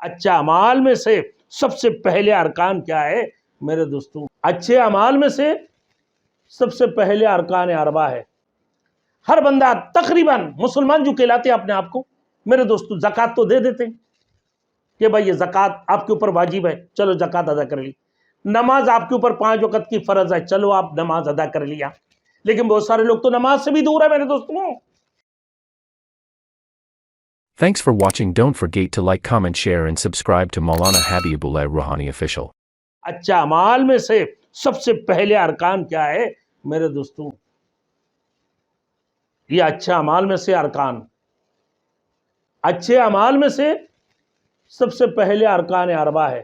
اچھا اعمال میں سے سب سے پہلے ارکان کیا ہے میرے دوستوں؟ اچھے اعمال میں سے سب سے پہلے ارکان اربع ہے۔ ہر بندہ تقریباً مسلمان جو کہلاتے ہیں اپنے آپ کو میرے دوستوں زکوٰۃ تو دے دیتے ہیں کہ بھائی یہ زکوٰۃ آپ کے اوپر واجب ہے، چلو زکوٰۃ ادا کر لی۔ نماز آپ کے اوپر 5 وقت کی فرض ہے، چلو آپ نماز ادا کر لیا۔ لیکن بہت سارے لوگ تو نماز سے بھی دور ہے میرے دوستوں۔ Thanks for watching. Don't forget to like, comment, share and subscribe to Maulana Habibullah Rouhani Official. اچھا اعمال میں سے سب سے پہلے ارکان کیا ہے میرے دوستوں؟ یہ اچھے اعمال میں سے ارکان، اچھے اعمال میں سے سب سے پہلے ارکان اربع ہے۔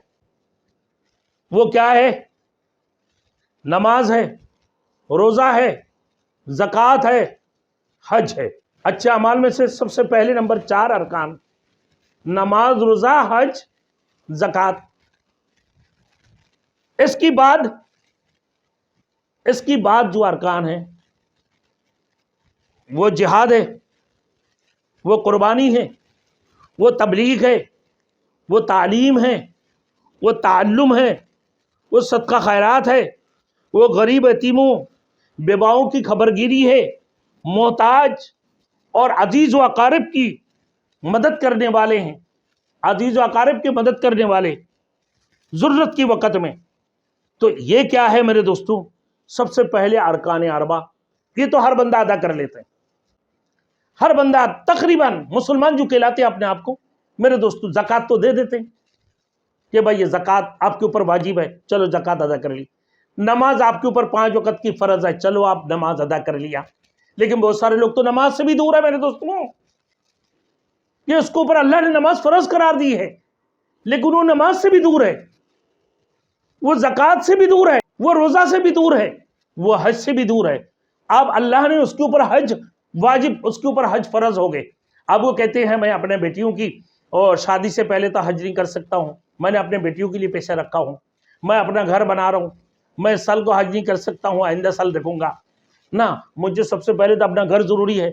وہ کیا ہے؟ نماز ہے، روزہ ہے، زکوٰۃ ہے، حج ہے۔ اچھے اعمال میں سے سب سے پہلے نمبر 4 ارکان، نماز، روزہ، حج، زکوٰۃ۔ اس کی بعد جو ارکان ہیں وہ جہاد ہے، وہ قربانی ہے، وہ تبلیغ ہے، وہ تعلیم ہے، وہ تعلم ہے، وہ صدقہ خیرات ہے، وہ غریب یتیموں بیواؤں کی خبرگیری ہے، محتاج اور عزیز و اقارب کی مدد کرنے والے ہیں، عزیز و اقارب کی مدد کرنے والے ضرورت کی وقت میں۔ تو یہ کیا ہے میرے دوستوں؟ سب سے پہلے ارکان اربع۔ یہ تو ہر بندہ ادا کر لیتے ہیں، ہر بندہ تقریباً مسلمان جو کہلاتے ہیں اپنے آپ کو میرے دوستوں زکوٰۃ تو دے دیتے ہیں کہ بھائی یہ زکوٰۃ آپ کے اوپر واجب ہے، چلو زکوٰۃ ادا کر لی۔ نماز آپ کے اوپر 5 وقت کی فرض ہے، چلو آپ نماز ادا کر لیا۔ لیکن بہت سارے لوگ تو نماز سے بھی دور ہے میرے دوستوں، کہ اس کے اوپر اللہ نے نماز فرض قرار دی ہے لیکن وہ نماز سے بھی دور ہے، وہ زکوٰۃ سے بھی دور ہے، وہ روزہ سے بھی دور ہے، وہ حج سے بھی دور ہے۔ اب اللہ نے اس کے اوپر حج واجب، اس کے اوپر حج فرض ہو گئے۔ اب وہ کہتے ہیں میں اپنے بیٹیوں کی اور شادی سے پہلے تو حج نہیں کر سکتا ہوں، میں نے اپنے بیٹیوں کے لیے پیسے رکھا ہوں، میں اپنا گھر بنا رہا ہوں، میں اس سال کو حج نہیں کر سکتا ہوں، آئندہ سال دیکھوں گا نا، مجھے سب سے پہلے تو اپنا گھر ضروری ہے۔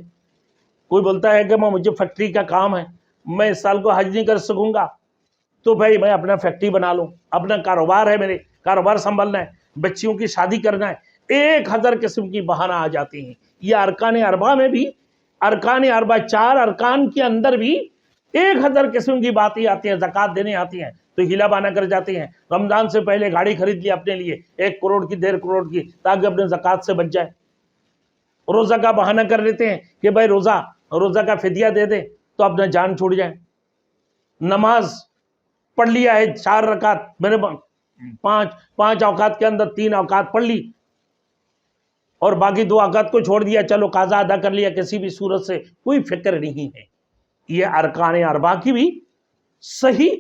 کوئی بولتا ہے کہ مجھے فیکٹری کا کام ہے، میں اس سال کو حج نہیں کر سکوں گا، تو بھائی میں اپنا فیکٹری بنا لوں، اپنا کاروبار ہے، میرے کاروبار سنبھالنا ہے، بچیوں کی شادی کرنا ہے۔ 1000 قسم کی بہانہ آ جاتی ہیں۔ یہ ارکان اربع میں بھی، ارکان اربع 4 ارکان کے اندر بھی 1000 قسم کی باتیں آتی ہیں، زکوٰۃ دینے آتی ہیں تو ہیلا بانا کر جاتے ہیں۔ رمضان سے پہلے گاڑی خرید لی اپنے لیے 1 کروڑ کی 1.5 کروڑ کی، تاکہ اپنے زکوٰۃ سے بچ جائے۔ روزہ کا بہانہ کر لیتے ہیں کہ بھائی روزہ کا فدیہ دے دیں تو اپنا جان چھوڑ جائے۔ نماز پڑھ لیا ہے 4 رکعت، میں نے 5 اوقات کے اندر 3 اوقات پڑھ لی اور باقی 2 اوقات کو چھوڑ دیا، چلو قضا ادا کر لیا کسی بھی صورت سے، کوئی فکر نہیں ہے۔ یہ ارکان اربع کی بھی صحیح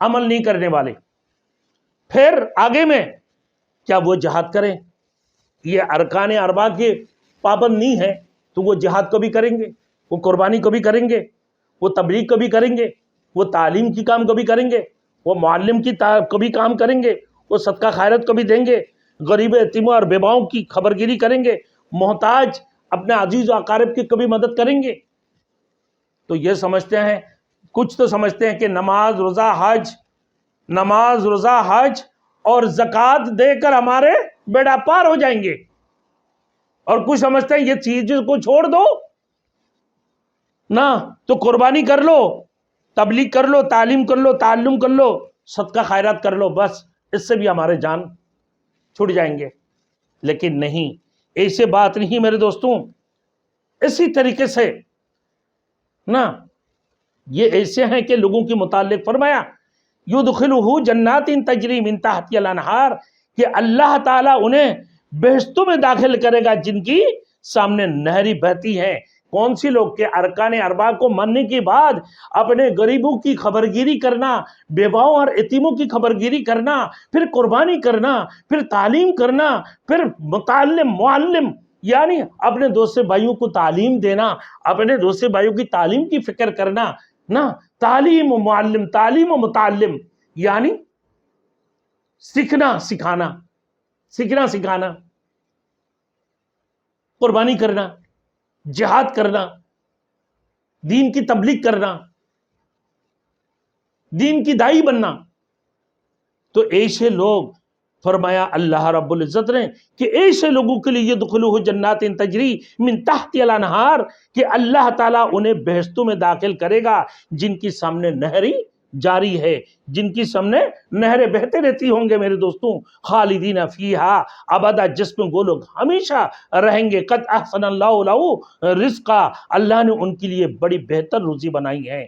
عمل نہیں کرنے والے۔ پھر آگے میں کیا وہ جہاد کریں؟ یہ ارکان اربع کے پابند نہیں ہے تو وہ جہاد کبھی کریں گے، وہ قربانی کبھی کریں گے، وہ تبلیغ کبھی کریں گے، وہ تعلیم کی کام کبھی کریں گے، وہ معلم کی کبھی کام کریں گے، وہ صدقہ خیرات کبھی دیں گے، غریب یتیموں اور بیواؤں کی خبرگیری کریں گے، محتاج اپنے عزیز و اقارب کی کبھی مدد کریں گے۔ تو یہ سمجھتے ہیں، کچھ تو سمجھتے ہیں کہ نماز، روزہ، حج اور زکوٰۃ دے کر ہمارے بیڑا پار ہو جائیں گے، اور کچھ سمجھتے ہیں یہ چیز کو چھوڑ دو نا تو قربانی کر لو، تبلیغ کر لو، تعلیم کر لو، تعلم کر لو، صدقہ خیرات کر لو، بس اس سے بھی ہمارے جان چھوٹ جائیں گے۔ لیکن نہیں، ایسے بات نہیں میرے دوستوں۔ اسی طریقے سے نا یہ ایسے ہیں کہ لوگوں کے متعلق فرمایا یدخلہ جنات تجری من تحتها الانہار، کہ اللہ تعالیٰ انہیں بہشتوں میں داخل کرے گا جن کی سامنے نہری بہتی ہیں۔ کون سی لوگ؟ کہ ارکان اربع کو ماننے کے بعد اپنے غریبوں کی خبرگیری کرنا، بیواؤں اور یتیموں کی خبرگیری کرنا، پھر قربانی کرنا، پھر تعلیم کرنا، پھر معلم یعنی اپنے دوسرے بھائیوں کو تعلیم دینا، اپنے دوسرے بھائیوں کی تعلیم کی فکر کرنا نا، تعلیم و معلم، تعلیم و متعلم یعنی سیکھنا سکھانا، قربانی کرنا، جہاد کرنا، دین کی تبلیغ کرنا، دین کی دائی بننا. تو ایسے لوگ فرمایا اللہ رب العزت نے کہ ایسے لوگوں کے لیے یدخلوہ جنات تجری من تحت الانہار، کہ اللہ تعالیٰ انہیں بہشتوں میں داخل کرے گا جن کی سامنے نہری جاری ہے، جن کی سامنے نہریں بہتے رہتی ہوں گے میرے دوستوں. خالدین فیہا ابدا، جس میں وہ لوگ ہمیشہ رہیں گے. قد احسن اللہ لہ رزقا، اللہ نے ان کے لیے بڑی بہتر روزی بنائی ہے.